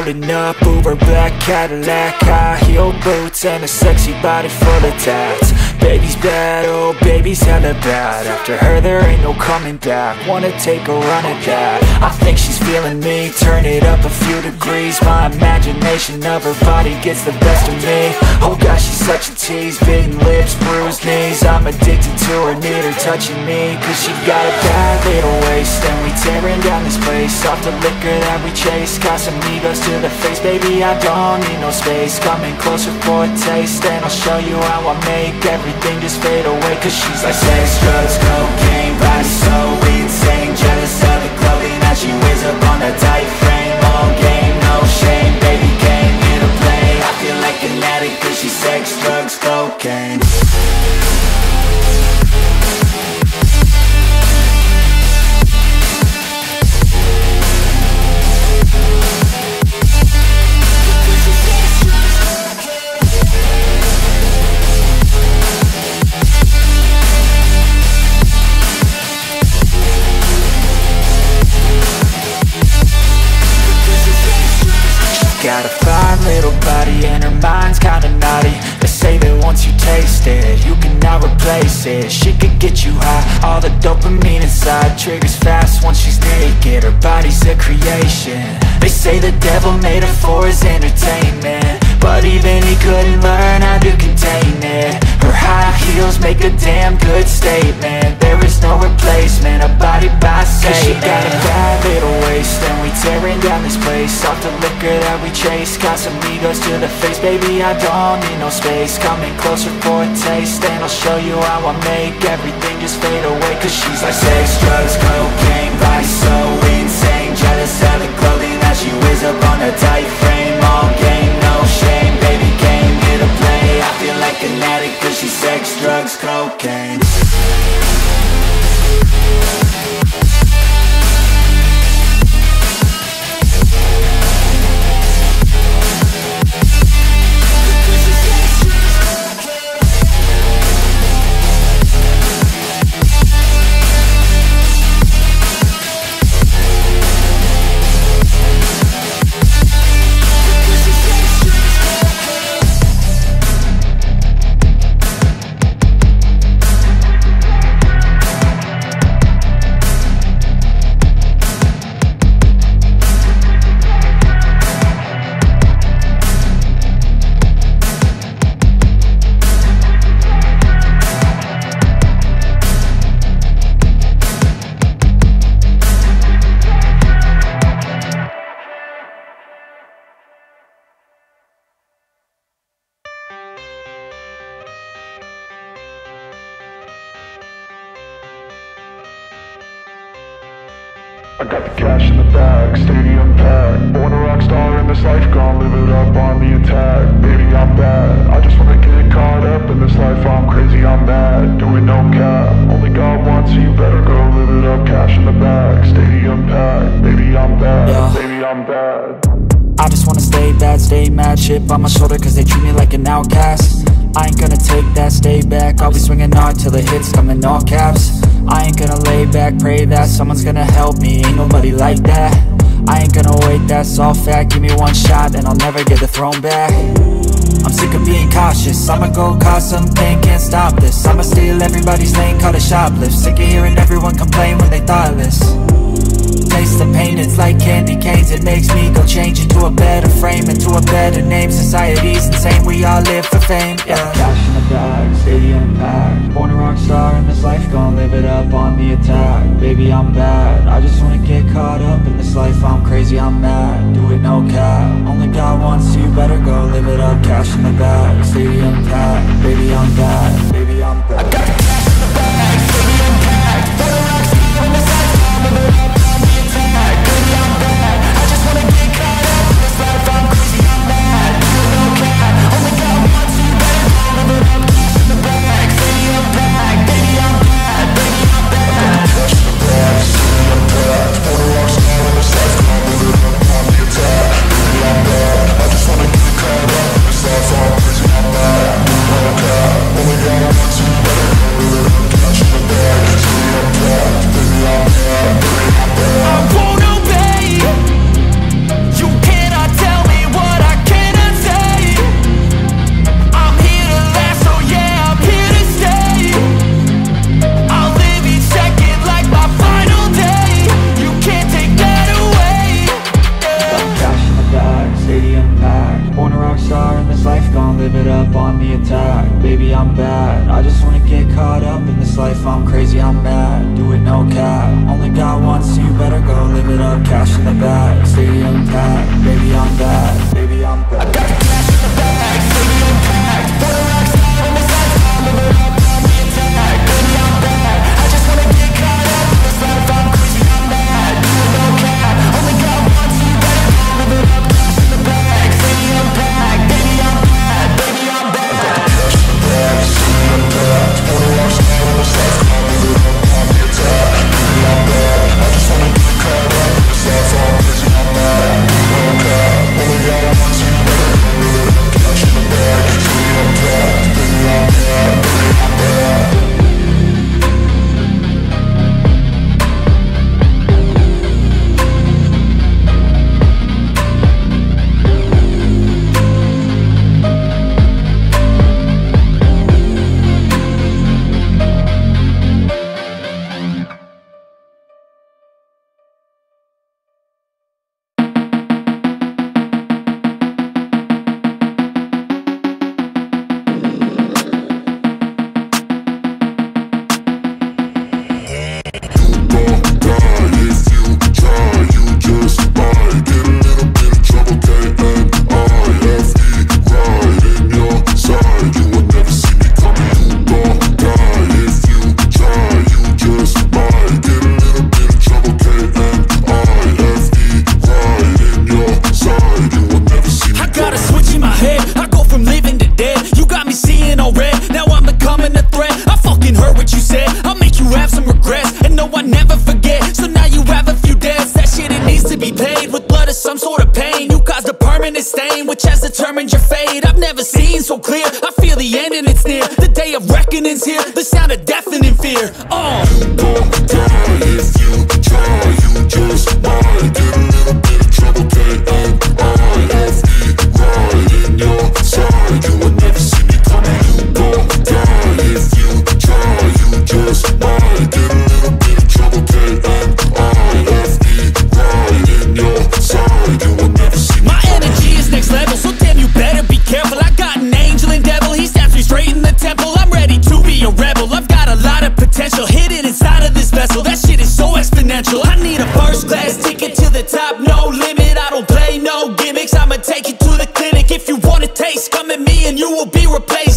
pulling up, Uber black Cadillac, high heel boots and a sexy body full of tats. Baby's bad, oh baby's hella bad. After her there ain't no coming back. Wanna take a run at that. I think she's feeling me, turn it up a few degrees. My imagination of her body gets the best of me. Oh gosh, she's such a tease, bitten lips, bruised knees. I'm addicted to her, need her touching me. Cause she got a bad little waist, and we tearing down this place. Off the liquor that we chase, Casamigos to the face. Baby, I don't need no space, coming closer for a taste. And I'll show you how I make everything just fade away. Cause she's like sex, drugs, cocaine, body so insane. Jealous of the clothing that she wears up on that tight frame. All game, no shame, baby came here to play. I feel like an addict cause she's sex, drugs, cocaine. Got a fine little body and her mind's kinda naughty. They say that once you taste it, you cannot replace it. She could get you high, all the dopamine inside triggers fast once she's naked. Her body's a creation. They say the devil made her for his entertainment, but even he couldn't learn how to contain it. Her high heels make a damn good statement. There is no replacement, a body by Satan. Cause she got a bad little waist, and we tearing down this place. Off the liquor that we chase, Casamigos to the face. Baby, I don't need no space, coming closer for a taste. And I'll show you how I make everything just fade away. Cause she's like sex, drugs, cocaine, body so insane. Jealous of the clothing that she wears up on a tight frame. All game, no shame, baby came here to play. I feel like an addict cause she's sex, drugs, cocaine. I got the cash in the bag, stadium packed. Born a rock star in this life, gon' live it up on the attack. Baby, I'm bad, I just wanna get caught up in this life. I'm crazy, I'm mad, doing no cap. Only God wants you, better go live it up. Cash in the bag, stadium packed. Baby, I'm bad, yeah. Baby, I'm bad. I just wanna stay bad, stay mad. Chip on my shoulder cause they treat me like an outcast. I ain't gonna take that, stay back. I'll be swinging hard till the hits come in all caps. I ain't gonna lay back, pray that someone's gonna help me. Ain't nobody like that. I ain't gonna wait, that's all fact. Give me one shot and I'll never get the throne back. I'm sick of being cautious, I'ma go cause something, can't stop this. I'ma steal everybody's lane, call it shoplift. Sick of hearing everyone complain when they thoughtless. Taste the pain, it's like candy canes. It makes me go change into a better frame, into a better name. Society's insane, we all live for fame, yeah. Cash in the bag, stadium packed. Born a rock star in this life, gon' live it up on the attack. Baby, I'm bad, I just wanna get caught up in this life. I'm crazy, I'm mad, do it no cap. Only God wants you, better go live it up. Cash in the bag, stadium packed. Baby, I'm bad, baby, I'm bad. I got the cash in the bag, stadium packed. Born a rock star in this life, gon' live it up on the attack. Baby, I'm bad, I just wanna get caught up in this life. I'm crazy, I'm mad, do it no cap. Only God wants you, better go live it up. Cash in the bag, stadium packed. Baby, I'm bad, baby, I'm bad. Cash in the bag, stadium packed. Born a rock star in this life, gon' live it up on the attack. Baby, I'm bad. attack. Baby, I'm bad, I just wanna get caught up in this life. I'm crazy, I'm mad, do it no cap. Only got one, so you better go live it up. Cash in the bag, stadium packed. Baby, I'm bad, baby, I'm bad. I got the cash in the bag, stadium packed. For the rock star in this life, I'm living up on the attack. Baby, I'm bad, I just wanna get caught up in this life. I'm crazy, I'm mad, do it no cap. Only got one, so you better go live it up. Cash in the bag, stadium packed. Baby, I'm bad, baby, I'm bad. I got the cash in the bag, stadium packed. For the rock star in this life, I'm living up on the attack. Baby, I'm bad, I just wanna get caught up in this life. I'm crazy, I'm mad, do it no cap. Only got one, so you better go live it up. Cash in the bag, stadium packed. Baby, I'm bad, baby, I'm bad. Which has determined your fate. I've never seen so clear. I feel the end and it's near. The day of reckoning's here. The sound of deafening fear. You don't die if you try. You just might get a little bit of trouble. K-N-I-F-E, right in your side. You will never see me coming. You don't die if you try. You just might get a little bit of trouble. K-N-I-F-E, right in your side. You will never see me. My energy is next level, so damn you better be careful. I got an angel and devil, he snaps me straight in the temple. I'm ready to be a rebel, I've got a lot of potential hidden inside of this vessel. That shit is so exponential. I need a first class ticket to the top, no limit. I don't play no gimmicks, I'ma take you to the clinic. If you want a taste, come at me and you will be replaced.